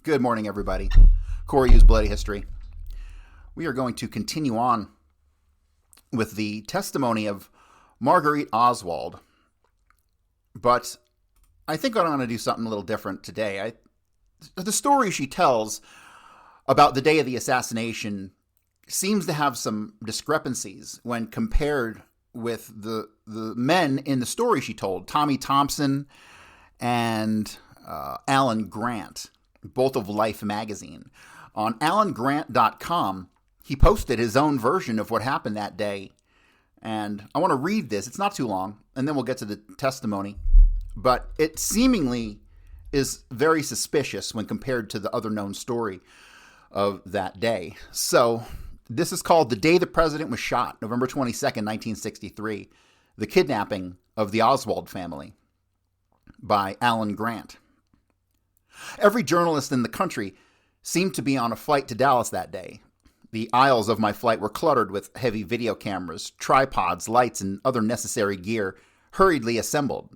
Good morning, everybody. Corey Hughes Bloody History. We are going to continue on with the testimony of Marguerite Oswald. But I think I'm going to do something a little different today. The story she tells about the day of the assassination seems to have some discrepancies when compared with the men in the story she told, Tommy Thompson and Alan Grant, both of Life magazine. On alangrant.com, he posted his own version of what happened that day. And I want to read this. It's not too long, and then we'll get to the testimony. But it seemingly is very suspicious when compared to the other known story of that day. So this is called The Day the President Was Shot, November 22nd, 1963. The Kidnapping of the Oswald Family by Alan Grant. Every journalist in the country seemed to be on a flight to Dallas that day. The aisles of my flight were cluttered with heavy video cameras, tripods, lights, and other necessary gear hurriedly assembled.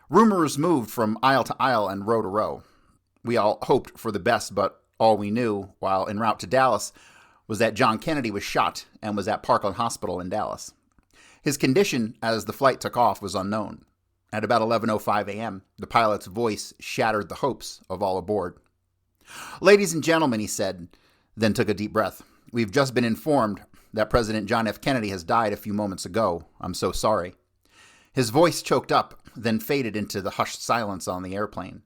Rumors moved from aisle to aisle and row to row. We all hoped for the best, but all we knew while en route to Dallas was that John Kennedy was shot and was at Parkland Hospital in Dallas. His condition as the flight took off was unknown. At about 11:05 a.m., the pilot's voice shattered the hopes of all aboard. "Ladies and gentlemen," he said, then took a deep breath. "We've just been informed that President John F. Kennedy has died a few moments ago. I'm so sorry." His voice choked up, then faded into the hushed silence on the airplane.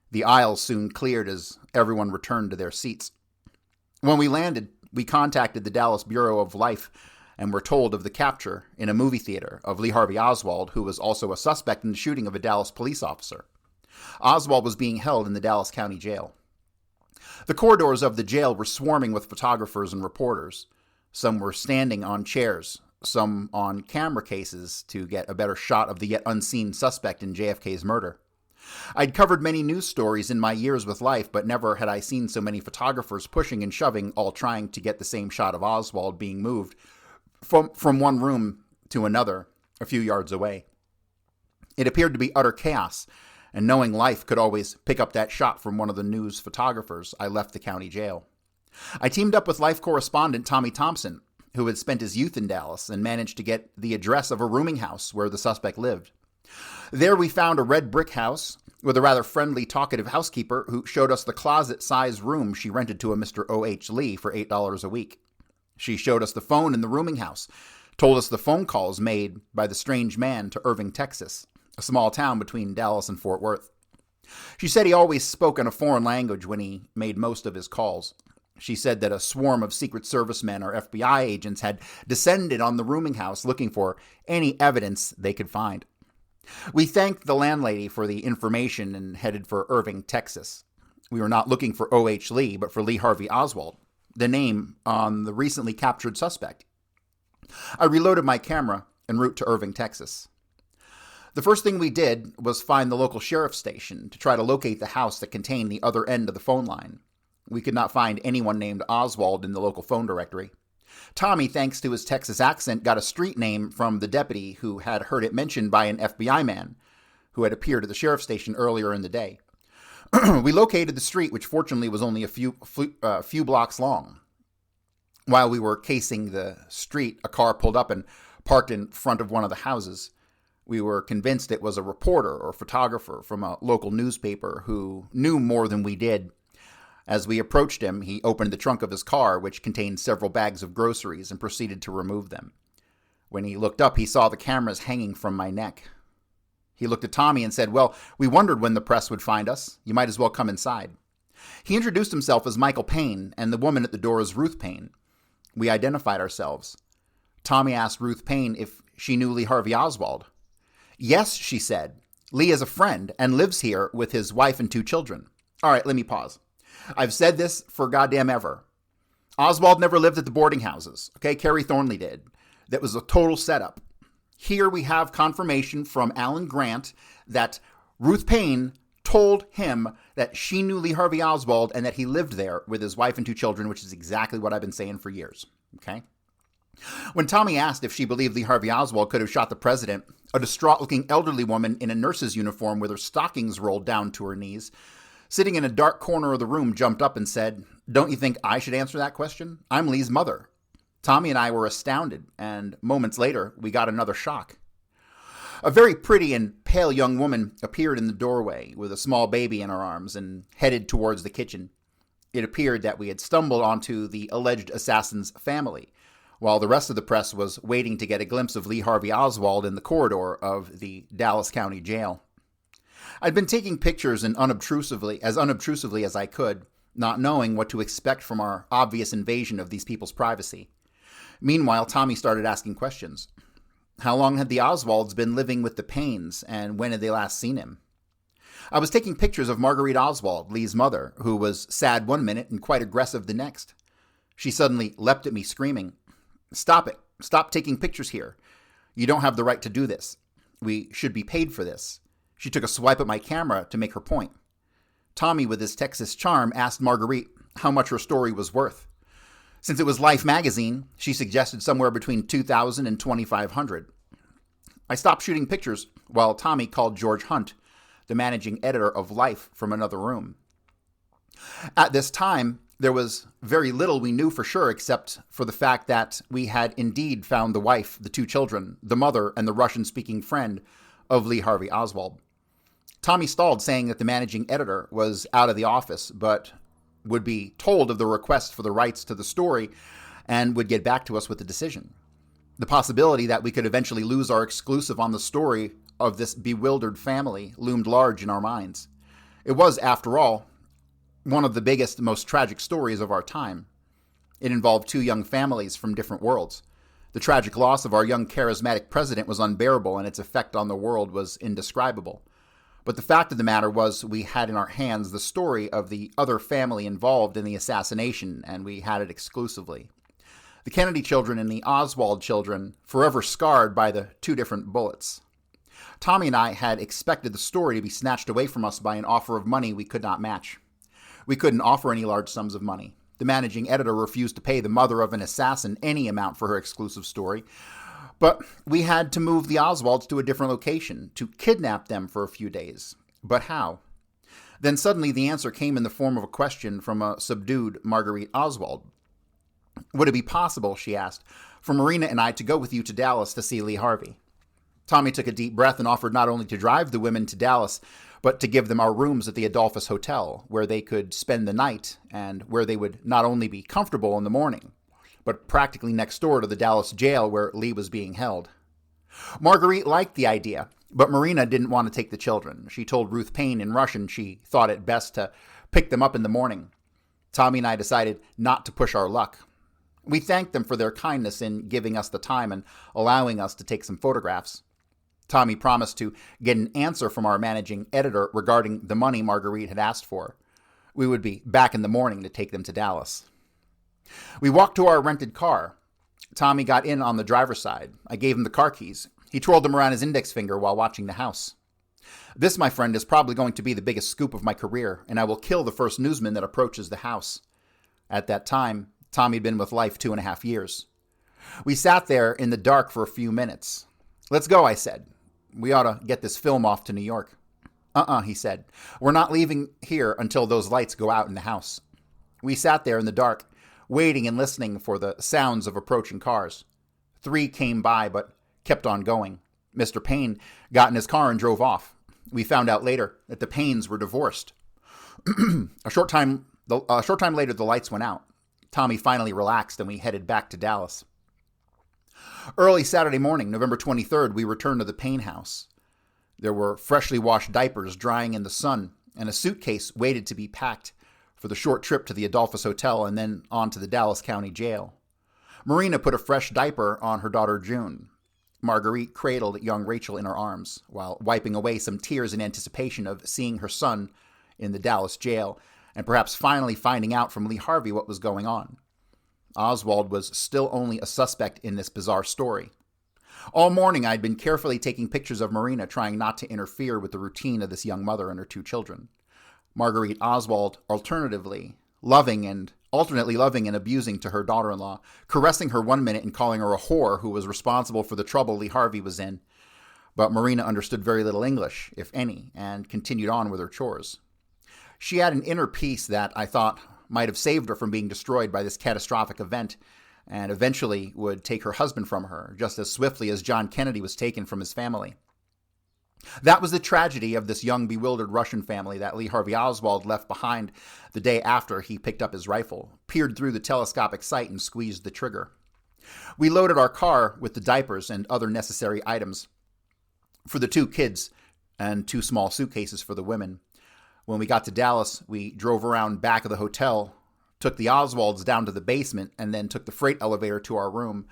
The aisles soon cleared as everyone returned to their seats. When we landed, we contacted the Dallas Bureau of Life and were told of the capture in a movie theater of Lee Harvey Oswald, who was also a suspect in the shooting of a Dallas police officer. Oswald was being held in the Dallas County Jail. The corridors of the jail were swarming with photographers and reporters. Some were standing on chairs, some on camera cases to get a better shot of the yet unseen suspect in JFK's murder. I'd covered many news stories in my years with Life, but never had I seen so many photographers pushing and shoving, all trying to get the same shot of Oswald being moved from one room to another a few yards away. It appeared to be utter chaos, and knowing Life could always pick up that shot from one of the news photographers, I left the county jail. I teamed up with Life correspondent Tommy Thompson, who had spent his youth in Dallas, and managed to get the address of a rooming house where the suspect lived. There we found a red brick house with a rather friendly, talkative housekeeper who showed us the closet-sized room she rented to a Mr. O.H. Lee for $8 a week. She showed us the phone in the rooming house, told us the phone calls made by the strange man to Irving, Texas, a small town between Dallas and Fort Worth. She said he always spoke in a foreign language when he made most of his calls. She said that a swarm of Secret Service men or FBI agents had descended on the rooming house looking for any evidence they could find. We thanked the landlady for the information and headed for Irving, Texas. We were not looking for O.H. Lee, but for Lee Harvey Oswald, the name on the recently captured suspect. I reloaded my camera en route to Irving, Texas. The first thing we did was find the local sheriff's station to try to locate the house that contained the other end of the phone line. We could not find anyone named Oswald in the local phone directory. Tommy, thanks to his Texas accent, got a street name from the deputy who had heard it mentioned by an FBI man who had appeared at the sheriff's station earlier in the day. We located the street, which fortunately was only a few blocks long. While we were casing the street, a car pulled up and parked in front of one of the houses. We were convinced it was a reporter or photographer from a local newspaper who knew more than we did. As we approached him, he opened the trunk of his car, which contained several bags of groceries, and proceeded to remove them. When he looked up, he saw the cameras hanging from my neck. He looked at Tommy and said, "Well, we wondered when the press would find us. You might as well come inside." He introduced himself as Michael Payne, and the woman at the door as Ruth Payne. We identified ourselves. Tommy asked Ruth Payne if she knew Lee Harvey Oswald. "Yes," she said. "Lee is a friend and lives here with his wife and 2 children. All right, let me pause. I've said this for goddamn ever. Oswald never lived at the boarding houses. Okay, Kerry Thornley did. That was a total setup. Here we have confirmation from Alan Grant that Ruth Payne told him that she knew Lee Harvey Oswald and that he lived there with his wife and 2 children, which is exactly what I've been saying for years. Okay? When Tommy asked if she believed Lee Harvey Oswald could have shot the president, a distraught-looking elderly woman in a nurse's uniform with her stockings rolled down to her knees sitting in a dark corner of the room, jumped up and said, "Don't you think I should answer that question? I'm Lee's mother." Tommy and I were astounded, and moments later, we got another shock. A very pretty and pale young woman appeared in the doorway with a small baby in her arms and headed towards the kitchen. It appeared that we had stumbled onto the alleged assassin's family, while the rest of the press was waiting to get a glimpse of Lee Harvey Oswald in the corridor of the Dallas County Jail. I'd been taking pictures as unobtrusively as I could, not knowing what to expect from our obvious invasion of these people's privacy. Meanwhile, Tommy started asking questions. How long had the Oswalds been living with the Paynes, and when had they last seen him? I was taking pictures of Marguerite Oswald, Lee's mother, who was sad one minute and quite aggressive the next. She suddenly leapt at me, screaming, "Stop it! Stop taking pictures here! You don't have the right to do this. We should be paid for this." She took a swipe at my camera to make her point. Tommy, with his Texas charm, asked Marguerite how much her story was worth. Since it was Life magazine, she suggested somewhere between $2,000 and $2,500. I stopped shooting pictures while Tommy called George Hunt, the managing editor of Life, from another room. At this time, there was very little we knew for sure except for the fact that we had indeed found the wife, the two children, the mother, and the Russian-speaking friend of Lee Harvey Oswald. Tommy stalled, saying that the managing editor was out of the office, but would be told of the request for the rights to the story and would get back to us with a decision. The possibility that we could eventually lose our exclusive on the story of this bewildered family loomed large in our minds. It was, after all, one of the biggest, most tragic stories of our time. It involved two young families from different worlds. The tragic loss of our young charismatic president was unbearable, and its effect on the world was indescribable. But the fact of the matter was we had in our hands the story of the other family involved in the assassination, and we had it exclusively. The Kennedy children and the Oswald children, forever scarred by the two different bullets. Tommy and I had expected the story to be snatched away from us by an offer of money we could not match. We couldn't offer any large sums of money. The managing editor refused to pay the mother of an assassin any amount for her exclusive story. But we had to move the Oswalds to a different location, to kidnap them for a few days. But how? Then suddenly the answer came in the form of a question from a subdued Marguerite Oswald. "Would it be possible," she asked, "for Marina and I to go with you to Dallas to see Lee Harvey?" Tommy took a deep breath and offered not only to drive the women to Dallas, but to give them our rooms at the Adolphus Hotel, where they could spend the night and where they would not only be comfortable in the morning, but practically next door to the Dallas jail where Lee was being held. Marguerite liked the idea, but Marina didn't want to take the children. She told Ruth Payne in Russian she thought it best to pick them up in the morning. Tommy and I decided not to push our luck. We thanked them for their kindness in giving us the time and allowing us to take some photographs. Tommy promised to get an answer from our managing editor regarding the money Marguerite had asked for. We would be back in the morning to take them to Dallas. We walked to our rented car. Tommy got in on the driver's side. I gave him the car keys. He twirled them around his index finger while watching the house. "This, my friend, is probably going to be the biggest scoop of my career, and I will kill the first newsman that approaches the house." At that time, Tommy had been with Life 2.5 years. We sat there in the dark for a few minutes. "Let's go," I said. "We ought to get this film off to New York." He said. "We're not leaving here until those lights go out in the house." We sat there in the dark, waiting and listening for the sounds of approaching cars. 3 came by, but kept on going. Mr. Payne got in his car and drove off. We found out later that the Paynes were divorced. A short time later, the lights went out. Tommy finally relaxed, and we headed back to Dallas. Early Saturday morning, November 23rd, we returned to the Payne house. There were freshly washed diapers drying in the sun, and a suitcase waited to be packed for the short trip to the Adolphus Hotel and then on to the Dallas County Jail. Marina put a fresh diaper on her daughter June. Marguerite cradled young Rachel in her arms, while wiping away some tears in anticipation of seeing her son in the Dallas jail, and perhaps finally finding out from Lee Harvey what was going on. Oswald was still only a suspect in this bizarre story. All morning I'd been carefully taking pictures of Marina, trying not to interfere with the routine of this young mother and her 2 children. Marguerite Oswald alternately loving and abusing to her daughter-in-law, caressing her one minute and calling her a whore who was responsible for the trouble Lee Harvey was in. But Marina understood very little English, if any, and continued on with her chores. She had an inner peace that I thought might have saved her from being destroyed by this catastrophic event, and eventually would take her husband from her, just as swiftly as John Kennedy was taken from his family. That was the tragedy of this young, bewildered Russian family that Lee Harvey Oswald left behind the day after he picked up his rifle, peered through the telescopic sight, and squeezed the trigger. We loaded our car with the diapers and other necessary items for the 2 kids and 2 small suitcases for the women. When we got to Dallas, we drove around back of the hotel, took the Oswalds down to the basement, and then took the freight elevator to our room,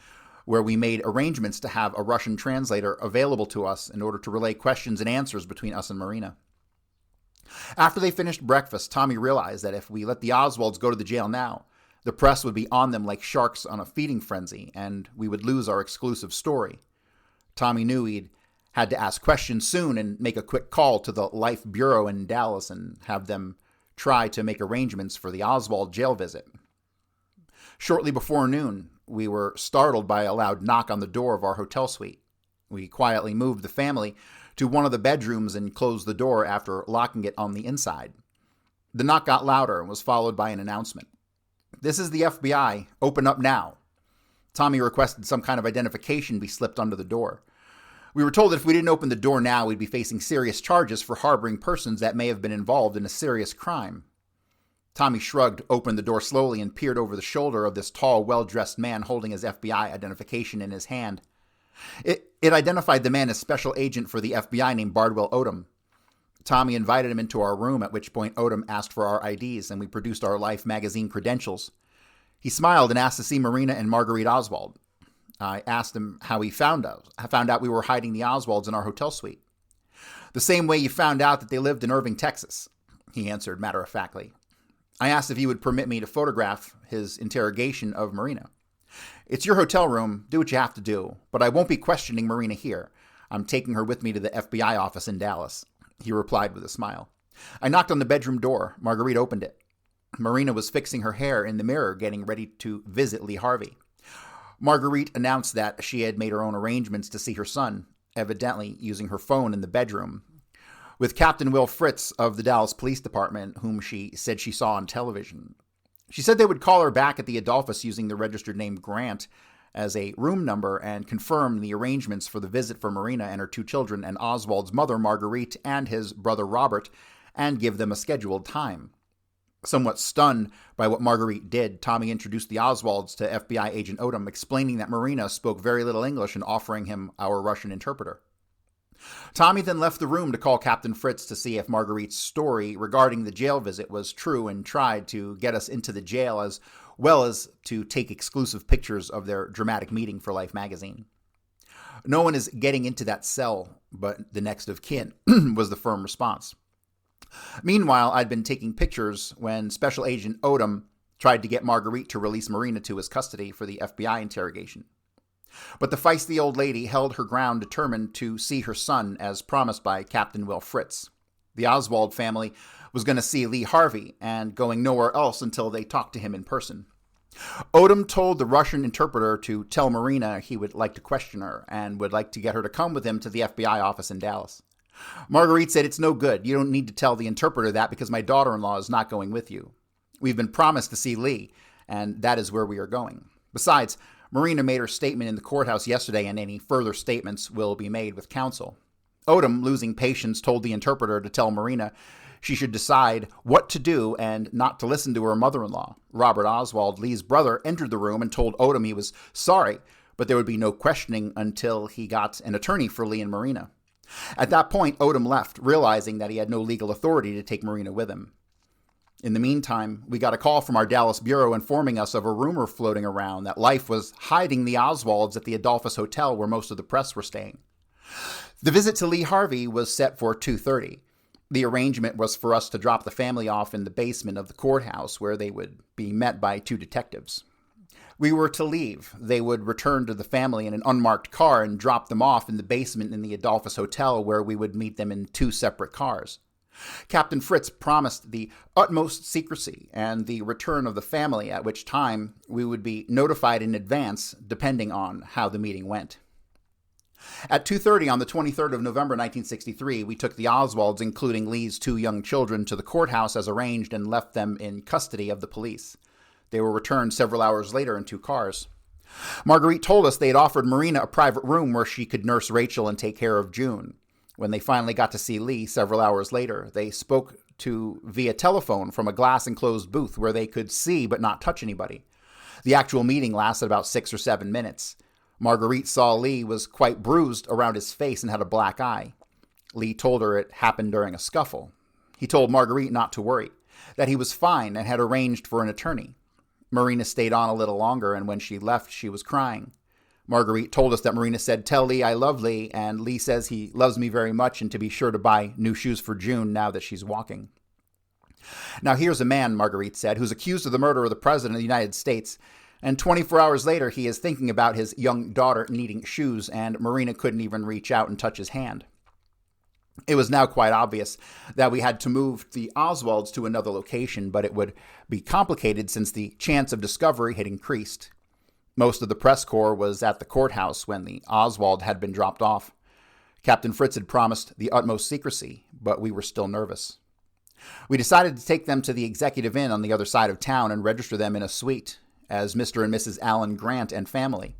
where we made arrangements to have a Russian translator available to us in order to relay questions and answers between us and Marina. After they finished breakfast, Tommy realized that if we let the Oswalds go to the jail now, the press would be on them like sharks on a feeding frenzy, and we would lose our exclusive story. Tommy knew he'd had to ask questions soon and make a quick call to the Life Bureau in Dallas and have them try to make arrangements for the Oswald jail visit. Shortly before noon, we were startled by a loud knock on the door of our hotel suite. We quietly moved the family to one of the bedrooms and closed the door after locking it on the inside. The knock got louder and was followed by an announcement. "This is the FBI. Open up now." Tommy requested some kind of identification be slipped under the door. We were told that if we didn't open the door now, we'd be facing serious charges for harboring persons that may have been involved in a serious crime. Tommy shrugged, opened the door slowly, and peered over the shoulder of this tall, well-dressed man holding his FBI identification in his hand. It identified the man as Special Agent for the FBI named Bardwell Odom. Tommy invited him into our room, at which point Odom asked for our IDs, and we produced our Life magazine credentials. He smiled and asked to see Marina and Marguerite Oswald. I asked him how he found out we were hiding the Oswalds in our hotel suite. "The same way you found out that they lived in Irving, Texas," he answered matter-of-factly. I asked if he would permit me to photograph his interrogation of Marina. "It's your hotel room, do what you have to do, but I won't be questioning Marina here. I'm taking her with me to the FBI office in Dallas," he replied with a smile. I knocked on the bedroom door. Marguerite opened it. Marina was fixing her hair in the mirror, getting ready to visit Lee Harvey. Marguerite announced that she had made her own arrangements to see her son, evidently using her phone in the bedroom, with Captain Will Fritz of the Dallas Police Department, whom she said she saw on television. She said they would call her back at the Adolphus using the registered name Grant as a room number and confirm the arrangements for the visit for Marina and her 2 children and Oswald's mother, Marguerite, and his brother, Robert, and give them a scheduled time. Somewhat stunned by what Marguerite did, Tommy introduced the Oswalds to FBI agent Odom, explaining that Marina spoke very little English and offering him our Russian interpreter. Tommy then left the room to call Captain Fritz to see if Marguerite's story regarding the jail visit was true and tried to get us into the jail as well as to take exclusive pictures of their dramatic meeting for Life magazine. "No one is getting into that cell but the next of kin," was the firm response. Meanwhile, I'd been taking pictures when Special Agent Odom tried to get Marguerite to release Marina to his custody for the FBI interrogation. But the feisty old lady held her ground, determined to see her son as promised by Captain Will Fritz. The Oswald family was going to see Lee Harvey and going nowhere else until they talked to him in person. Odom told the Russian interpreter to tell Marina he would like to question her and would like to get her to come with him to the FBI office in Dallas. Marguerite said, "It's no good. You don't need to tell the interpreter that because my daughter-in-law is not going with you. We've been promised to see Lee, and that is where we are going. Besides, Marina made her statement in the courthouse yesterday, and any further statements will be made with counsel." Odom, losing patience, told the interpreter to tell Marina she should decide what to do and not to listen to her mother-in-law. Robert Oswald, Lee's brother, entered the room and told Odom he was sorry, but there would be no questioning until he got an attorney for Lee and Marina. At that point, Odom left, realizing that he had no legal authority to take Marina with him. In the meantime, we got a call from our Dallas bureau informing us of a rumor floating around that Life was hiding the Oswalds at the Adolphus Hotel where most of the press were staying. The visit to Lee Harvey was set for 2:30. The arrangement was for us to drop the family off in the basement of the courthouse where they would be met by 2 detectives. We were to leave. They would return to the family in an unmarked car and drop them off in the basement in the Adolphus Hotel where we would meet them in 2 separate cars. Captain Fritz promised the utmost secrecy and the return of the family, at which time we would be notified in advance depending on how the meeting went. At 2:30 on the 23rd of November 1963, we took the Oswalds, including Lee's 2 young children, to the courthouse as arranged and left them in custody of the police. They were returned several hours later in 2 cars. Marguerite told us they had offered Marina a private room where she could nurse Rachel and take care of June. When they finally got to see Lee several hours later, they spoke to via telephone from a glass-enclosed booth where they could see but not touch anybody. The actual meeting lasted about 6 or 7 minutes. Marguerite saw Lee was quite bruised around his face and had a black eye. Lee told her it happened during a scuffle. He told Marguerite not to worry, that he was fine and had arranged for an attorney. Marina stayed on a little longer, and when she left, she was crying. Marguerite told us that Marina said, "Tell Lee I love Lee, and Lee says he loves me very much and to be sure to buy new shoes for June now that she's walking." Now here's a man, Marguerite said, who's accused of the murder of the President of the United States, and 24 hours later he is thinking about his young daughter needing shoes, and Marina couldn't even reach out and touch his hand. It was now quite obvious that we had to move the Oswalds to another location, but it would be complicated since the chance of discovery had increased. Most of the press corps was at the courthouse when the Oswald had been dropped off. Captain Fritz had promised the utmost secrecy, but we were still nervous. We decided to take them to the Executive Inn on the other side of town and register them in a suite as Mr. and Mrs. Alan Grant and family.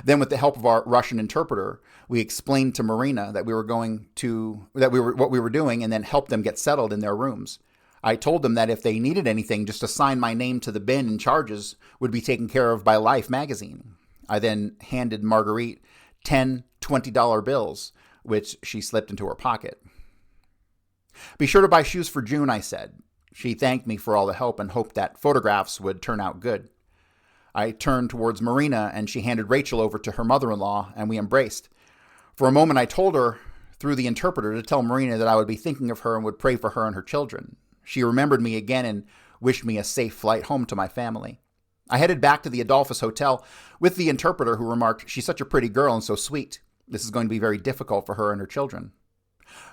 Then, with the help of our Russian interpreter, we explained to Marina that what we were doing, and then helped them get settled in their rooms. I told them that if they needed anything, just to sign my name to the bin, and charges would be taken care of by Life magazine. I then handed Marguerite 10 $20 bills, which she slipped into her pocket. "Be sure to buy shoes for June," I said. She thanked me for all the help and hoped that photographs would turn out good. I turned towards Marina, and she handed Rachel over to her mother-in-law, and we embraced. For a moment, I told her, through the interpreter, to tell Marina that I would be thinking of her and would pray for her and her children. She remembered me again and wished me a safe flight home to my family. I headed back to the Adolphus Hotel with the interpreter, who remarked, "She's such a pretty girl and so sweet. This is going to be very difficult for her and her children."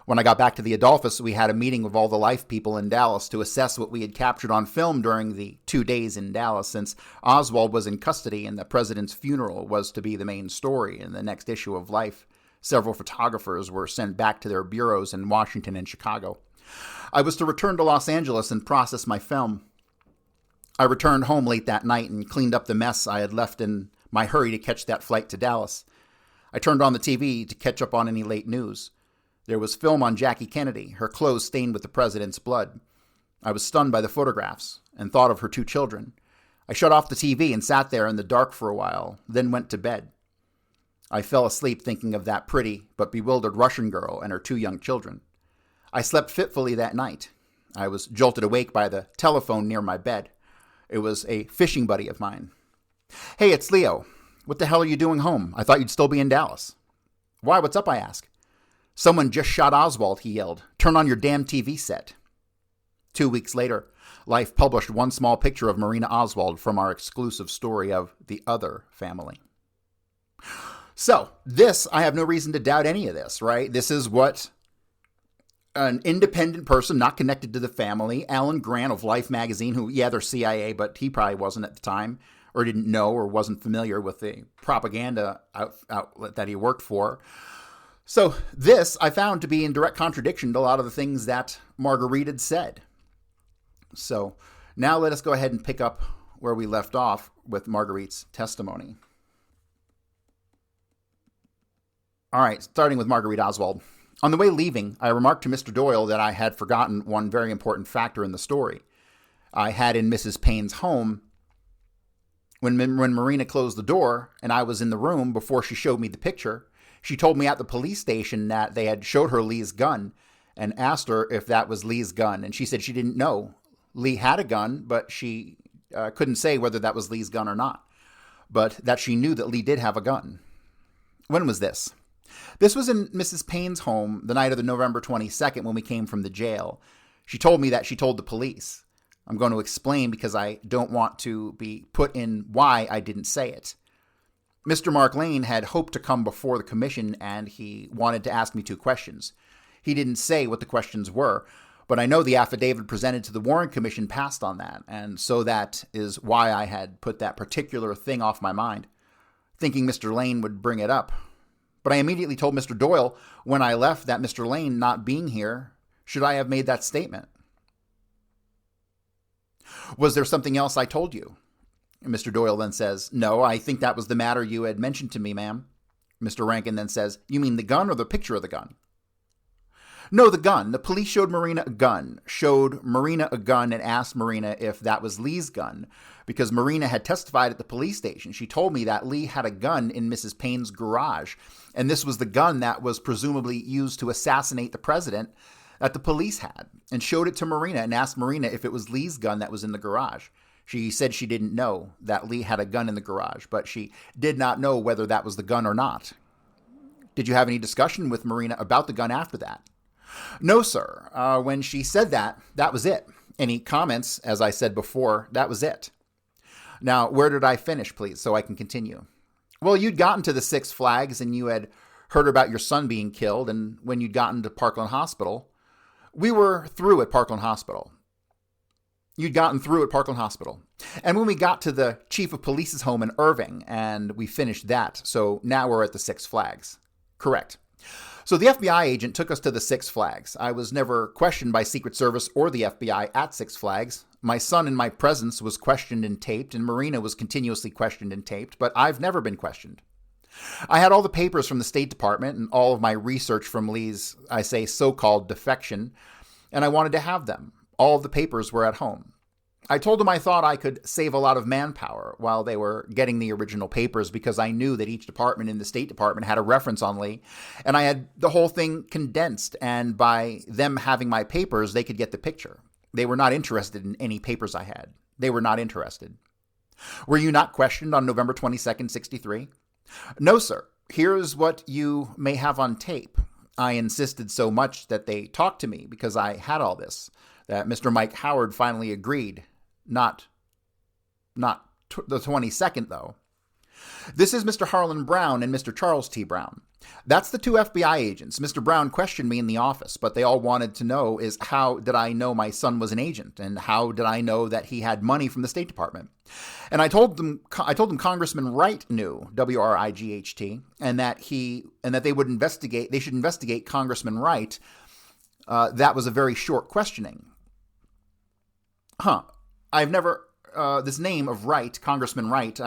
When I got back to the Adolphus, we had a meeting with all the Life people in Dallas to assess what we had captured on film during the 2 days in Dallas, since Oswald was in custody and the president's funeral was to be the main story in the next issue of Life. Several photographers were sent back to their bureaus in Washington and Chicago. I was to return to Los Angeles and process my film. I returned home late that night and cleaned up the mess I had left in my hurry to catch that flight to Dallas. I turned on the TV to catch up on any late news. There was film on Jackie Kennedy, her clothes stained with the president's blood. I was stunned by the photographs and thought of her 2 children. I shut off the TV and sat there in the dark for a while, then went to bed. I fell asleep thinking of that pretty but bewildered Russian girl and her 2 young children. I slept fitfully that night. I was jolted awake by the telephone near my bed. It was a fishing buddy of mine. "Hey, it's Leo. What the hell are you doing home? I thought you'd still be in Dallas." "Why, what's up?" I asked. "Someone just shot Oswald," he yelled. "Turn on your damn TV set." 2 weeks later, Life published one small picture of Marina Oswald from our exclusive story of The Other Family. So, I have no reason to doubt any of this, right? This is what an independent person not connected to the family, Alan Grant of Life magazine, who, they're CIA, but he probably wasn't at the time, or didn't know, or wasn't familiar with the propaganda outlet that he worked for. So this I found to be in direct contradiction to a lot of the things that Marguerite had said. So now let us go ahead and pick up where we left off with Marguerite's testimony. All right, starting with Marguerite Oswald. On the way leaving, I remarked to Mr. Doyle that I had forgotten one very important factor in the story. I had in Mrs. Payne's home, when Marina closed the door and I was in the room before she showed me the picture, she told me at the police station that they had showed her Lee's gun and asked her if that was Lee's gun. And she said she didn't know. Lee had a gun, but she couldn't say whether that was Lee's gun or not. But that she knew that Lee did have a gun. When was this? This was in Mrs. Payne's home the night of the November 22nd when we came from the jail. She told me that she told the police. I'm going to explain because I don't want to be put in why I didn't say it. Mr. Mark Lane had hoped to come before the commission, and he wanted to ask me 2 questions. He didn't say what the questions were, but I know the affidavit presented to the Warren Commission passed on that, and so that is why I had put that particular thing off my mind, thinking Mr. Lane would bring it up. But I immediately told Mr. Doyle when I left that Mr. Lane not being here, should I have made that statement? Was there something else I told you? Mr. Doyle then says, no, I think that was the matter you had mentioned to me, ma'am. Mr. Rankin then says, you mean the gun or the picture of the gun? No, the gun. The police showed Marina a gun and asked Marina if that was Lee's gun, because Marina had testified at the police station. She told me that Lee had a gun in Mrs. Payne's garage, and this was the gun that was presumably used to assassinate the president that the police had, and showed it to Marina and asked Marina if it was Lee's gun that was in the garage. She said she didn't know that Lee had a gun in the garage, but she did not know whether that was the gun or not. Did you have any discussion with Marina about the gun after that? No, sir. When she said that, that was it. Any comments, as I said before, that was it. Now, where did I finish, please, so I can continue? Well, you'd gotten to the Six Flags and you had heard about your son being killed, and when you'd gotten to Parkland Hospital, we were through at Parkland Hospital. You'd gotten through at Parkland Hospital. And when we got to the chief of police's home in Irving, and we finished that, so now we're at the Six Flags. Correct. So the FBI agent took us to the Six Flags. I was never questioned by Secret Service or the FBI at Six Flags. My son in my presence was questioned and taped, and Marina was continuously questioned and taped, but I've never been questioned. I had all the papers from the State Department and all of my research from Lee's, I say, so-called defection, and I wanted to have them. All of the papers were at home. I told him I thought I could save a lot of manpower while they were getting the original papers, because I knew that each department in the State Department had a reference on Lee, and I had the whole thing condensed, and by them having my papers, they could get the picture. They were not interested in any papers I had. They were not interested. Were you not questioned on November 22nd, 63? No, sir. Here's what you may have on tape. I insisted so much that they talked to me because I had all this, that Mr. Mike Howard finally agreed. Not the 22nd, though. This is Mr. Harlan Brown and Mr. Charles T. Brown. That's the two FBI agents. Mr. Brown questioned me in the office, but they all wanted to know is how did I know my son was an agent, and how did I know that he had money from the State Department? And I told them Congressman Wright knew, W-R-I-G-H-T, and that they would investigate. They should investigate Congressman Wright. That was a very short questioning. I've never, this name of Wright, Congressman Wright,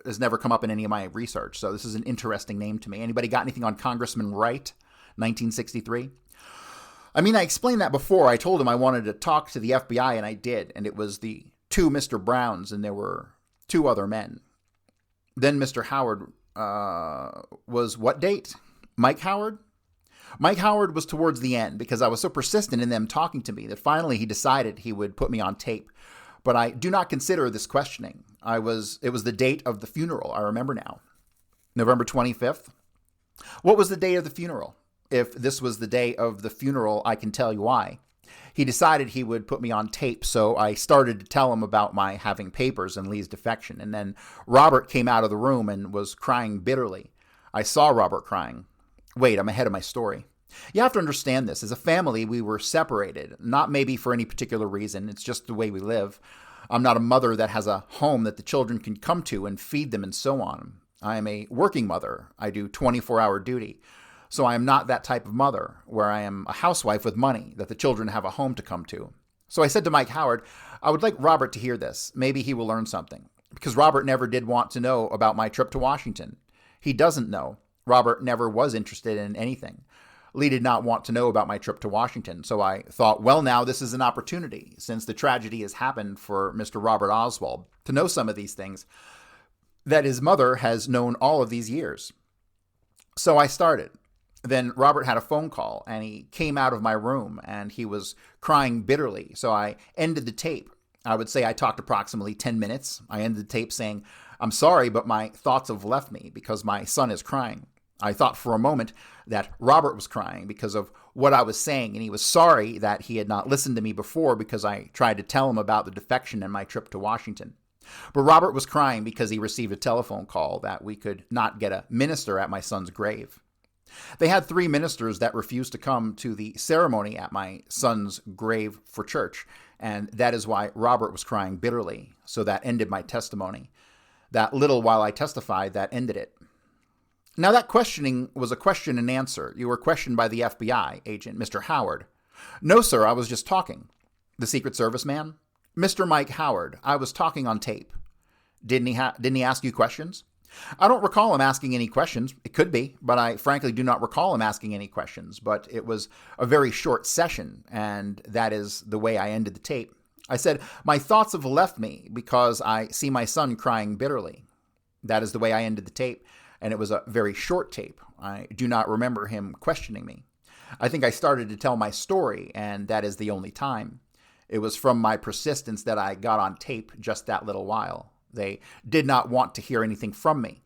has never come up in any of my research. So this is an interesting name to me. Anybody got anything on Congressman Wright, 1963? I mean, I explained that before. I told him I wanted to talk to the FBI, and I did. And it was the two Mr. Browns, and there were two other men. Then Mr. Howard was what date? Mike Howard? Mike Howard was towards the end, because I was so persistent in them talking to me that finally he decided he would put me on tape. But I do not consider this questioning. It was the date of the funeral. I remember now. November 25th. What was the date of the funeral? If this was the day of the funeral, I can tell you why. He decided he would put me on tape, so I started to tell him about my having papers and Lee's defection. And then Robert came out of the room and was crying bitterly. I saw Robert crying. Wait, I'm ahead of my story. You have to understand this. As a family, we were separated, not maybe for any particular reason. It's just the way we live. I'm not a mother that has a home that the children can come to and feed them and so on. I am a working mother. I do 24-hour duty. So I am not that type of mother where I am a housewife with money that the children have a home to come to. So I said to Mike Howard, I would like Robert to hear this. Maybe he will learn something. Because Robert never did want to know about my trip to Washington. He doesn't know. Robert never was interested in anything. Lee did not want to know about my trip to Washington, so I thought, well, now this is an opportunity, since the tragedy has happened for Mr. Robert Oswald, to know some of these things that his mother has known all of these years. So I started. Then Robert had a phone call, and he came out of my room, and he was crying bitterly, so I ended the tape. I would say I talked approximately 10 minutes. I ended the tape saying, I'm sorry, but my thoughts have left me because my son is crying. I thought for a moment that Robert was crying because of what I was saying, and he was sorry that he had not listened to me before because I tried to tell him about the defection and my trip to Washington. But Robert was crying because he received a telephone call that we could not get a minister at my son's grave. They had 3 ministers that refused to come to the ceremony at my son's grave for church, and that is why Robert was crying bitterly. So that ended my testimony. That little while I testified, that ended it. Now, that questioning was a question and answer. You were questioned by the FBI agent, Mr. Howard. No, sir, I was just talking. The Secret Service man? Mr. Mike Howard, I was talking on tape. Didn't he ask you questions? I don't recall him asking any questions. It could be, but I frankly do not recall him asking any questions. But it was a very short session, and that is the way I ended the tape. I said, my thoughts have left me because I see my son crying bitterly. That is the way I ended the tape, and it was a very short tape. I do not remember him questioning me. I think I started to tell my story, and that is the only time. It was from my persistence that I got on tape just that little while. They did not want to hear anything from me.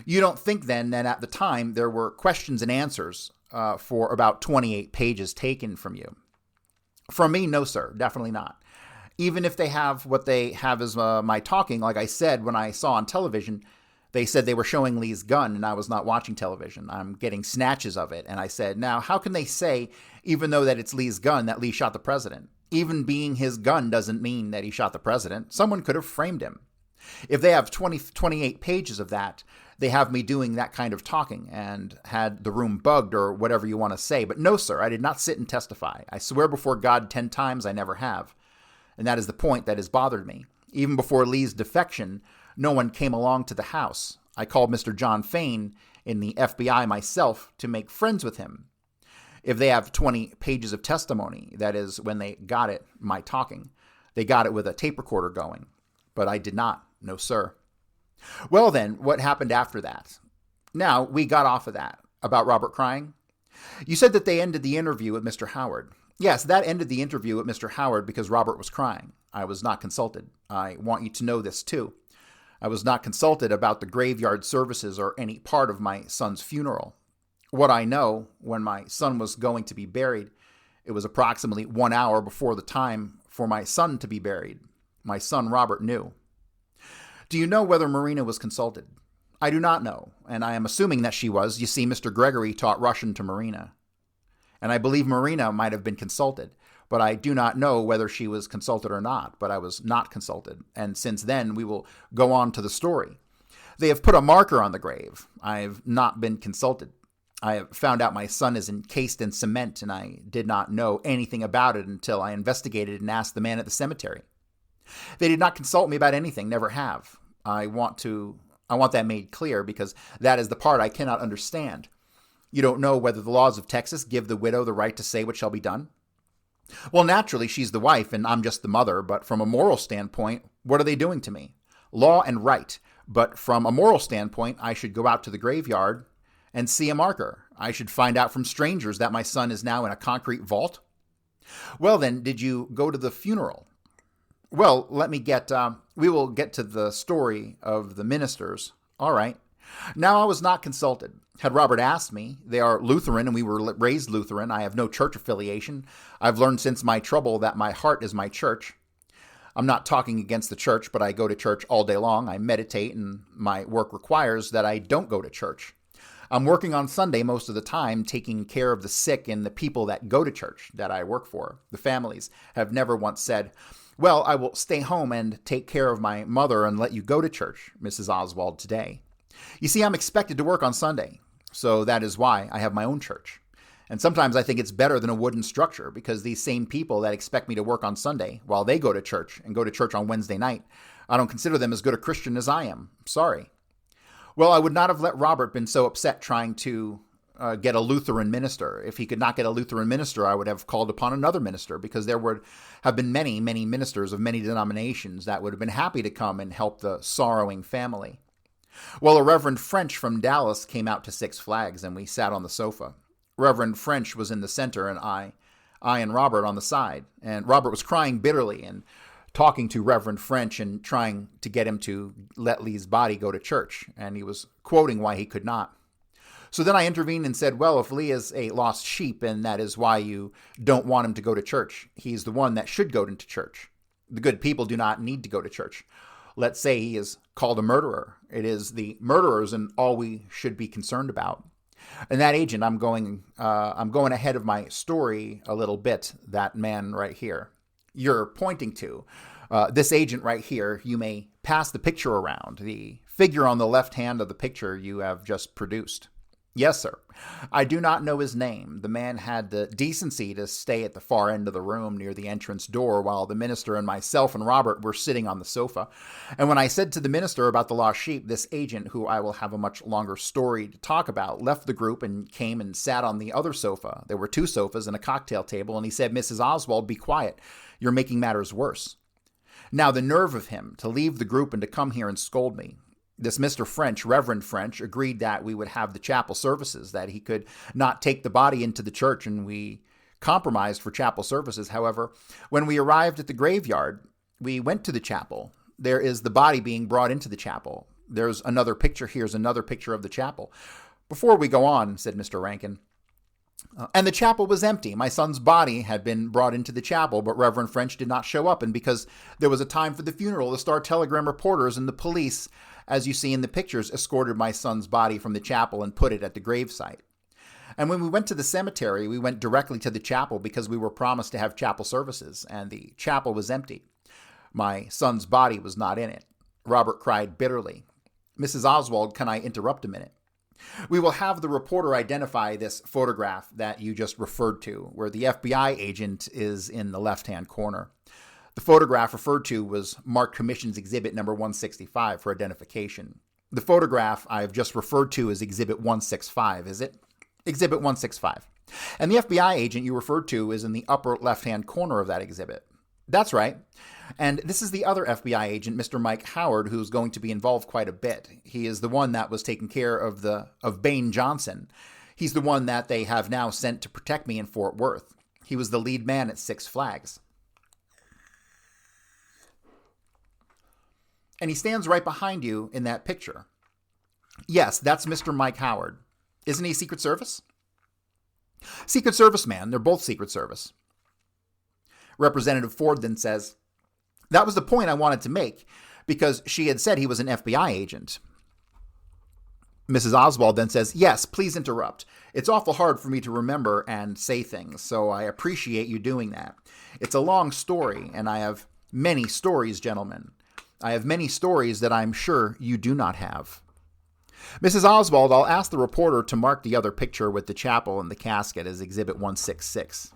You don't think then that at the time there were questions and answers for about 28 pages taken from you? From me, no, sir, definitely not. Even if they have what they have as my talking, like I said, when I saw on television, they said they were showing Lee's gun and I was not watching television. I'm getting snatches of it. And I said, now, how can they say, even though that it's Lee's gun, that Lee shot the president? Even being his gun doesn't mean that he shot the president. Someone could have framed him. If they have 28 pages of that, they have me doing that kind of talking and had the room bugged or whatever you want to say. But no, sir, I did not sit and testify. I swear before God 10 times I never have. And that is the point that has bothered me. Even before Lee's defection, no one came along to the house. I called Mr. John Fain in the FBI myself to make friends with him. If they have 20 pages of testimony, that is when they got it, my talking, they got it with a tape recorder going. But I did not. No, sir. Well, then, what happened after that? Now, we got off of that. About Robert crying? You said that they ended the interview with Mr. Howard. Yes, that ended the interview with Mr. Howard because Robert was crying. I was not consulted. I want you to know this, too. I was not consulted about the graveyard services or any part of my son's funeral. What I know, when my son was going to be buried, it was approximately 1 hour before the time for my son to be buried. My son Robert knew. Do you know whether Marina was consulted? I do not know, and I am assuming that she was. You see, Mr. Gregory taught Russian to Marina. And I believe Marina might have been consulted, but I do not know whether she was consulted or not, but I was not consulted. And since then, we will go on to the story. They have put a marker on the grave. I have not been consulted. I have found out my son is encased in cement, and I did not know anything about it until I investigated and asked the man at the cemetery. They did not consult me about anything, never have. I want that made clear because that is the part I cannot understand. You don't know whether the laws of Texas give the widow the right to say what shall be done? Well, naturally, she's the wife and I'm just the mother, but from a moral standpoint, what are they doing to me? Law and right. But from a moral standpoint, I should go out to the graveyard and see a marker. I should find out from strangers that my son is now in a concrete vault. Well, then, did you go to the funeral? Well, we will get to the story of the ministers. All right. Now, I was not consulted. Had Robert asked me, they are Lutheran and we were raised Lutheran. I have no church affiliation. I've learned since my trouble that my heart is my church. I'm not talking against the church, but I go to church all day long. I meditate and my work requires that I don't go to church. I'm working on Sunday most of the time, taking care of the sick and the people that go to church that I work for. The families have never once said, well, I will stay home and take care of my mother and let you go to church, Mrs. Oswald, today. You see, I'm expected to work on Sunday, so that is why I have my own church. And sometimes I think it's better than a wooden structure because these same people that expect me to work on Sunday while they go to church and go to church on Wednesday night, I don't consider them as good a Christian as I am. Sorry. Well, I would not have let Robert been so upset trying to get a Lutheran minister. If he could not get a Lutheran minister, I would have called upon another minister because there would have been many, many ministers of many denominations that would have been happy to come and help the sorrowing family. Well, a Reverend French from Dallas came out to Six Flags and we sat on the sofa. Reverend French was in the center and I and Robert on the side. And Robert was crying bitterly and talking to Reverend French and trying to get him to let Lee's body go to church. And he was quoting why he could not. So then I intervened and said, well, if Lee is a lost sheep and that is why you don't want him to go to church, he's the one that should go into church. The good people do not need to go to church. Let's say he is called a murderer. It is the murderers and all we should be concerned about. And that agent, I'm going ahead of my story a little bit, that man right here. you're pointing to. This agent right here, you may pass the picture around. The figure on the left hand of the picture you have just produced. Yes, sir. I do not know his name. The man had the decency to stay at the far end of the room near the entrance door while the minister and myself and Robert were sitting on the sofa. And when I said to the minister about the lost sheep, this agent, who I will have a much longer story to talk about, left the group and came and sat on the other sofa. There were 2 sofas and a cocktail table, and he said, "Mrs. Oswald, be quiet. You're making matters worse." Now, the nerve of him to leave the group and to come here and scold me. This Mr. French, Reverend French, agreed that we would have the chapel services, that he could not take the body into the church, and we compromised for chapel services. However, when we arrived at the graveyard, we went to the chapel. There is the body being brought into the chapel. There's another picture. Here's another picture of the chapel. Before we go on, said Mr. Rankin, and the chapel was empty. My son's body had been brought into the chapel, but Reverend French did not show up. And because there was a time for the funeral, the Star-Telegram reporters and the police, as you see in the pictures, escorted my son's body from the chapel and put it at the gravesite. And when we went to the cemetery, we went directly to the chapel because we were promised to have chapel services, and the chapel was empty. My son's body was not in it. Robert cried bitterly. Mrs. Oswald, can I interrupt a minute? We will have the reporter identify this photograph that you just referred to, where the FBI agent is in the left-hand corner. The photograph referred to was marked Commission's Exhibit number 165 for identification. The photograph I've just referred to as Exhibit 165, is it? Exhibit 165. And the FBI agent you referred to is in the upper left-hand corner of that exhibit. That's right. And this is the other FBI agent, Mr. Mike Howard, who's going to be involved quite a bit. He is the one that was taking care of Bain Johnson. He's the one that they have now sent to protect me in Fort Worth. He was the lead man at Six Flags. And he stands right behind you in that picture. Yes, that's Mr. Mike Howard. Isn't he Secret Service? Secret Service man. They're both Secret Service. Representative Ford then says, that was the point I wanted to make, because she had said he was an FBI agent. Mrs. Oswald then says, yes, please interrupt. It's awful hard for me to remember and say things, so I appreciate you doing that. It's a long story, and I have many stories, gentlemen. I have many stories that I'm sure you do not have. Mrs. Oswald, I'll ask the reporter to mark the other picture with the chapel and the casket as Exhibit 166.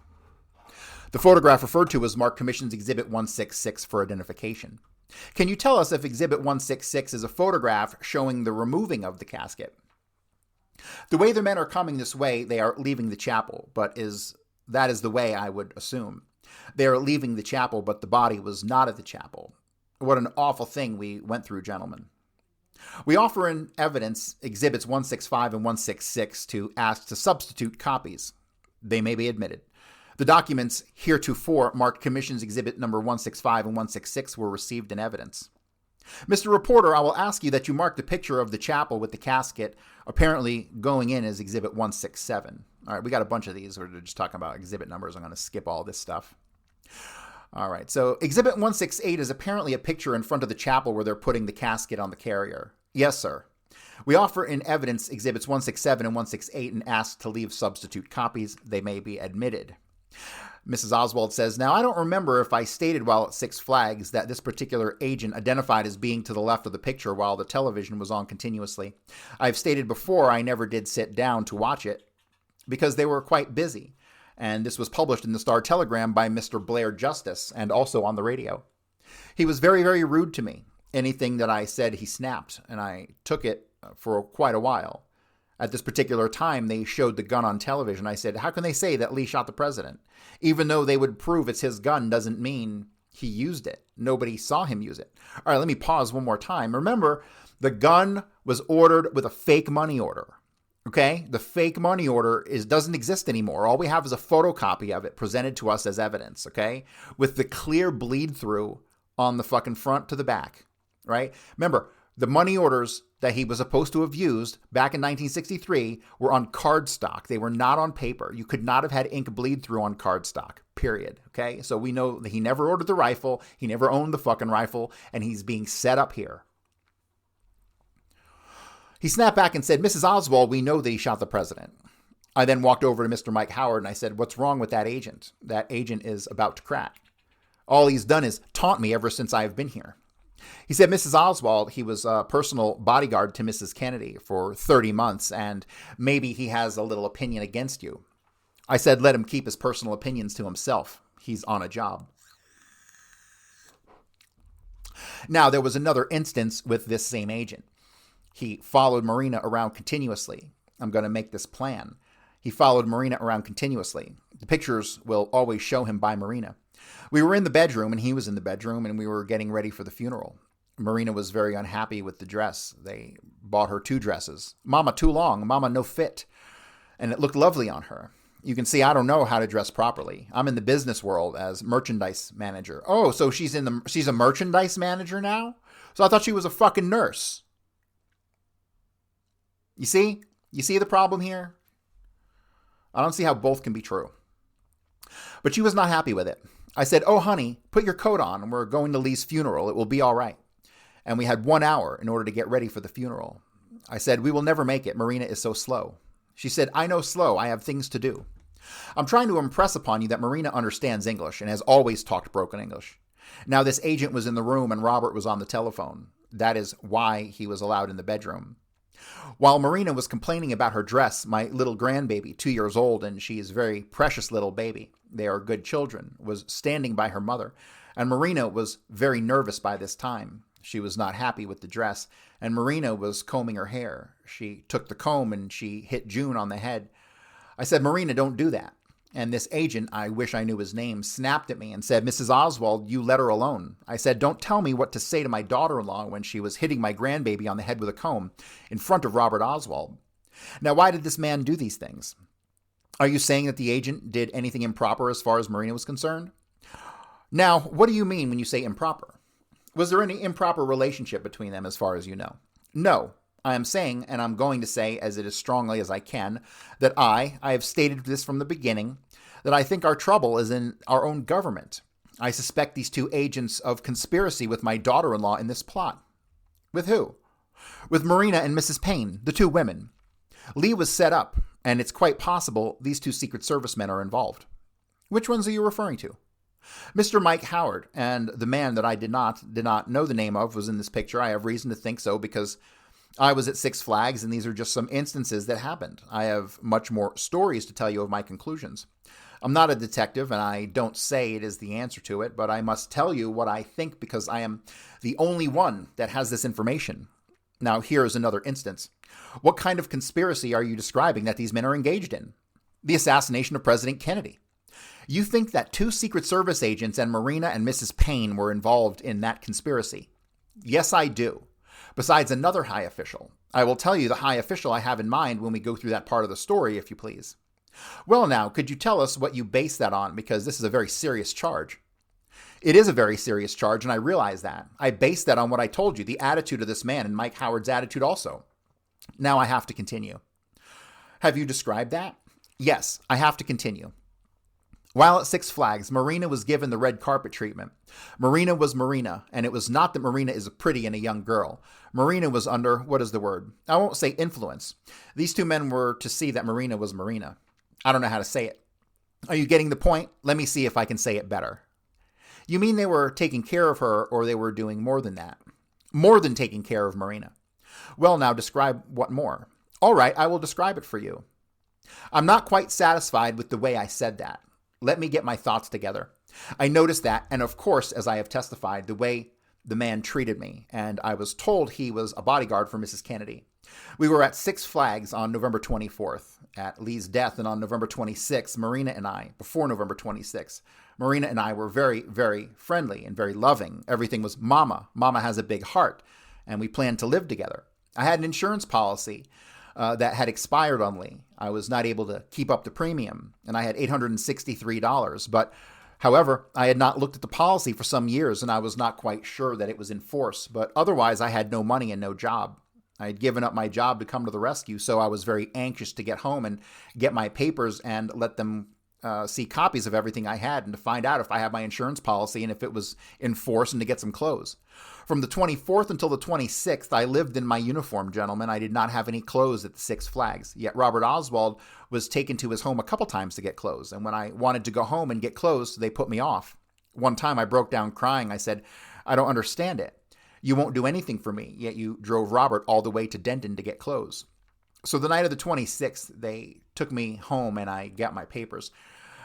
The photograph referred to was marked Commission's Exhibit 166 for identification. Can you tell us if Exhibit 166 is a photograph showing the removing of the casket? The way the men are coming this way, they are leaving the chapel, but that is the way I would assume. They are leaving the chapel, but the body was not at the chapel. What an awful thing we went through, gentlemen. We offer in evidence Exhibits 165 and 166 to ask to substitute copies. They may be admitted. The documents heretofore marked Commission's Exhibit number 165 and 166 were received in evidence. Mr. Reporter, I will ask you that you mark the picture of the chapel with the casket apparently going in as Exhibit 167. All right, we got a bunch of these. We're just talking about exhibit numbers. I'm going to skip all this stuff. All right, so Exhibit 168 is apparently a picture in front of the chapel where they're putting the casket on the carrier. Yes, sir. We offer in evidence Exhibits 167 and 168 and ask to leave substitute copies. They may be admitted. Mrs. Oswald says, now I don't remember if I stated while at Six Flags that this particular agent identified as being to the left of the picture while the television was on continuously. I've stated before I never did sit down to watch it because they were quite busy. And this was published in the Star-Telegram by Mr. Blair Justice and also on the radio. He was very, very rude to me. Anything that I said, he snapped, and I took it for quite a while. At this particular time, they showed the gun on television. I said, how can they say that Lee shot the president? Even though they would prove it's his gun doesn't mean he used it. Nobody saw him use it. All right, let me pause one more time. Remember, the gun was ordered with a fake money order. Okay? The fake money order doesn't exist anymore. All we have is a photocopy of it presented to us as evidence, okay? With the clear bleed through on the fucking front to the back, right? Remember, the money orders that he was supposed to have used back in 1963 were on cardstock. They were not on paper. You could not have had ink bleed through on cardstock, period. Okay? So we know that he never ordered the rifle. He never owned the fucking rifle, and he's being set up here. He snapped back and said, Mrs. Oswald, we know that he shot the president. I then walked over to Mr. Mike Howard and I said, what's wrong with that agent? That agent is about to crack. All he's done is taunt me ever since I've been here. He said, Mrs. Oswald, he was a personal bodyguard to Mrs. Kennedy for 30 months, and maybe he has a little opinion against you. I said, let him keep his personal opinions to himself. He's on a job. Now, there was another instance with this same agent. He followed Marina around continuously. I'm going to make this plan. He followed Marina around continuously. The pictures will always show him by Marina. We were in the bedroom, and he was in the bedroom, and we were getting ready for the funeral. Marina was very unhappy with the dress. They bought her 2 dresses. Mama, too long. Mama, no fit. And it looked lovely on her. You can see I don't know how to dress properly. I'm in the business world as merchandise manager. Oh, so she's a merchandise manager now? So I thought she was a fucking nurse. You see? You see the problem here? I don't see how both can be true. But she was not happy with it. I said, oh, honey, put your coat on. We're going to Lee's funeral. It will be all right. And we had 1 hour in order to get ready for the funeral. I said, we will never make it. Marina is so slow. She said, I know slow. I have things to do. I'm trying to impress upon you that Marina understands English and has always talked broken English. Now, this agent was in the room and Robert was on the telephone. That is why he was allowed in the bedroom. While Marina was complaining about her dress, my little grandbaby, 2 years old, and she is a very precious little baby, they are good children, was standing by her mother, and Marina was very nervous by this time. She was not happy with the dress, and Marina was combing her hair. She took the comb and she hit June on the head. I said, Marina, don't do that. And this agent, I wish I knew his name, snapped at me and said, Mrs. Oswald, you let her alone. I said, don't tell me what to say to my daughter-in-law when she was hitting my grandbaby on the head with a comb in front of Robert Oswald. Now, why did this man do these things? Are you saying that the agent did anything improper as far as Marina was concerned? Now, what do you mean when you say improper? Was there any improper relationship between them as far as you know? No. I am saying, and I'm going to say as it as strongly as I can, that I have stated this from the beginning, that I think our trouble is in our own government. I suspect these 2 agents of conspiracy with my daughter-in-law in this plot. With who? With Marina and Mrs. Payne, the 2 women. Lee was set up, and it's quite possible these 2 Secret Service men are involved. Which ones are you referring to? Mr. Mike Howard, and the man that I did not know the name of was in this picture. I have reason to think so because I was at Six Flags, and these are just some instances that happened. I have much more stories to tell you of my conclusions. I'm not a detective, and I don't say it is the answer to it, but I must tell you what I think because I am the only one that has this information. Now, here is another instance. What kind of conspiracy are you describing that these men are engaged in? The assassination of President Kennedy. You think that 2 Secret Service agents and Marina and Mrs. Payne were involved in that conspiracy? Yes, I do. Besides another high official. I will tell you the high official I have in mind when we go through that part of the story, if you please. Well, now, could you tell us what you base that on? Because this is a very serious charge. It is a very serious charge, and I realize that. I base that on what I told you, the attitude of this man, and Mike Howard's attitude also. Now I have to continue. Have you described that? Yes, I have to continue. While at Six Flags, Marina was given the red carpet treatment. Marina was Marina, and it was not that Marina is a pretty and a young girl. Marina was under, what is the word? I won't say influence. These 2 men were to see that Marina was Marina. I don't know how to say it. Are you getting the point? Let me see if I can say it better. You mean they were taking care of her, or they were doing more than that? More than taking care of Marina. Well, now describe what more. All right, I will describe it for you. I'm not quite satisfied with the way I said that. Let me get my thoughts together. I noticed that, and of course, as I have testified, the way the man treated me, and I was told he was a bodyguard for Mrs. Kennedy. We were at Six Flags on November 24th at Lee's death, and on November 26th, Marina and I, before November 26th, Marina and I were very, very friendly and very loving. Everything was mama. Mama has a big heart, and we planned to live together. I had an insurance policy that had expired on Lee. I was not able to keep up the premium, and I had $863. But, however, I had not looked at the policy for some years, and I was not quite sure that it was in force. But otherwise, I had no money and no job. I had given up my job to come to the rescue, so I was very anxious to get home and get my papers and let them see copies of everything I had and to find out if I had my insurance policy and if it was in force and to get some clothes. From the 24th until the 26th, I lived in my uniform, gentlemen. I did not have any clothes at the Six Flags. Yet Robert Oswald was taken to his home a couple times to get clothes. And when I wanted to go home and get clothes, they put me off. One time I broke down crying. I said, I don't understand it. You won't do anything for me, yet you drove Robert all the way to Denton to get clothes. So the night of the 26th, they took me home and I got my papers.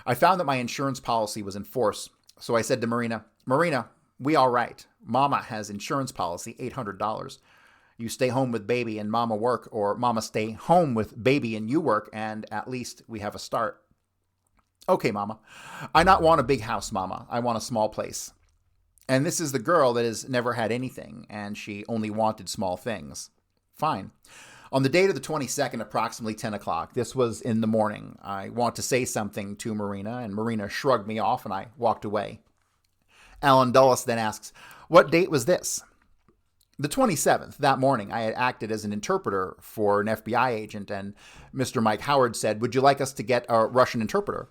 I found that my insurance policy was in force. So I said to Marina, we all right. Mama has insurance policy, $800. You stay home with baby and mama work, or mama stay home with baby and you work, and at least we have a start. Okay, mama. I not want a big house, mama. I want a small place. And this is the girl that has never had anything, and she only wanted small things. Fine. On the date of the 22nd, approximately 10 o'clock, this was in the morning, I want to say something to Marina, and Marina shrugged me off, and I walked away. Alan Dulles then asks, what date was this? The 27th. That morning, I had acted as an interpreter for an FBI agent, and Mr. Mike Howard said, would you like us to get a Russian interpreter?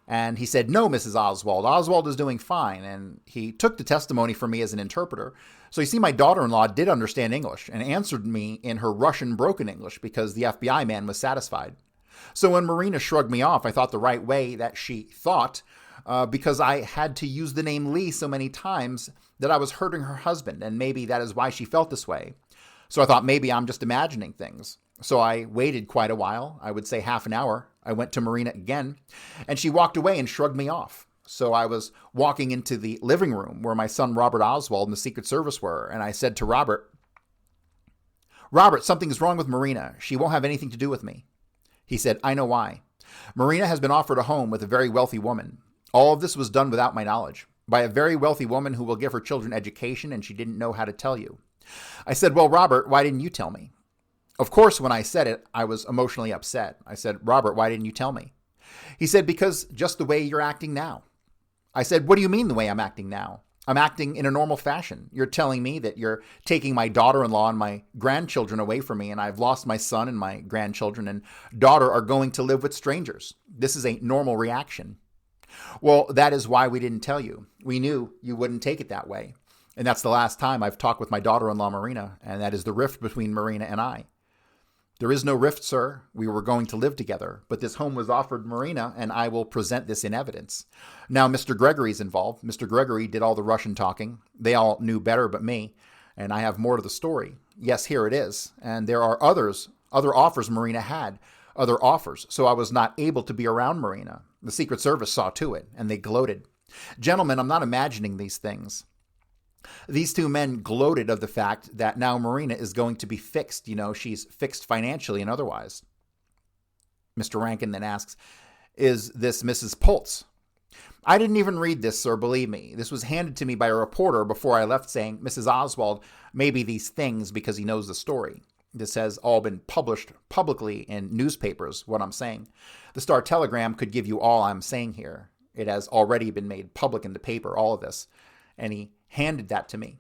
And he said, no, Mrs. Oswald. Oswald is doing fine. And he took the testimony from me as an interpreter. So you see, my daughter-in-law did understand English and answered me in her Russian broken English because the FBI man was satisfied. So when Marina shrugged me off, I thought the right way that she thought, because I had to use the name Lee so many times that I was hurting her husband. And maybe that is why she felt this way. So I thought maybe I'm just imagining things. So I waited quite a while. I would say half an hour. I went to Marina again, and she walked away and shrugged me off. So I was walking into the living room where my son Robert Oswald and the Secret Service were, and I said to Robert, something is wrong with Marina. She won't have anything to do with me. He said, I know why. Marina has been offered a home with a very wealthy woman. All of this was done without my knowledge, by a very wealthy woman who will give her children education, and she didn't know how to tell you. I said, well, Robert, why didn't you tell me? Of course, when I said it, I was emotionally upset. I said, Robert, why didn't you tell me? He said, because just the way you're acting now. I said, what do you mean the way I'm acting now? I'm acting in a normal fashion. You're telling me that you're taking my daughter-in-law and my grandchildren away from me, and I've lost my son and my grandchildren and daughter are going to live with strangers. This is a normal reaction. Well, that is why we didn't tell you. We knew you wouldn't take it that way. And that's the last time I've talked with my daughter-in-law, Marina, and that is the rift between Marina and I. There is no rift, sir. We were going to live together, but this home was offered Marina, and I will present this in evidence. Now, Mr. Gregory's involved. Mr. Gregory did all the Russian talking. They all knew better but me, and I have more to the story. Yes, here it is. And there are other offers Marina had, other offers, so I was not able to be around Marina. The Secret Service saw to it, and they gloated. Gentlemen, I'm not imagining these things. These two men gloated of the fact that now Marina is going to be fixed. You know, she's fixed financially and otherwise. Mr. Rankin then asks, is this Mrs. Pultz? I didn't even read this, sir, believe me. This was handed to me by a reporter before I left saying, Mrs. Oswald may be these things because he knows the story. This has all been published publicly in newspapers, what I'm saying. The Star Telegram could give you all I'm saying here. It has already been made public in the paper, all of this. And he handed that to me.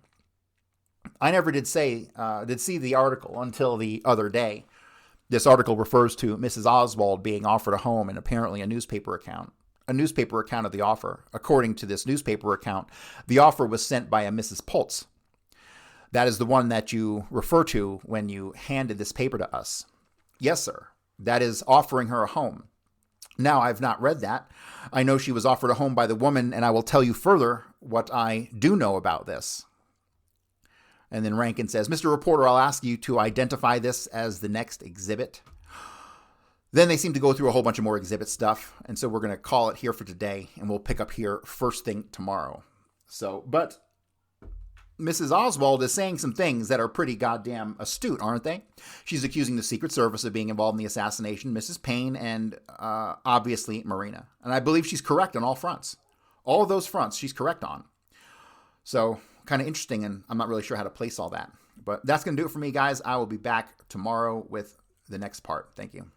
I never did see the article until the other day. This article refers to Mrs. Oswald being offered a home and apparently a newspaper account of the offer. According to this newspaper account, the offer was sent by a Mrs. Pultz. That is the one that you refer to when you handed this paper to us. Yes, sir. That is offering her a home. Now, I've not read that. I know she was offered a home by the woman, and I will tell you further what I do know about this. And then Rankin says, Mr. Reporter, I'll ask you to identify this as the next exhibit. Then they seem to go through a whole bunch of more exhibit stuff, and so we're going to call it here for today, and we'll pick up here first thing tomorrow. But Mrs. Oswald is saying some things that are pretty goddamn astute, aren't they? She's accusing the Secret Service of being involved in the assassination, Mrs. Payne, and obviously Marina. And I believe she's correct on all fronts. All of those fronts she's correct on. So kind of interesting, and I'm not really sure how to place all that. But that's going to do it for me, guys. I will be back tomorrow with the next part. Thank you.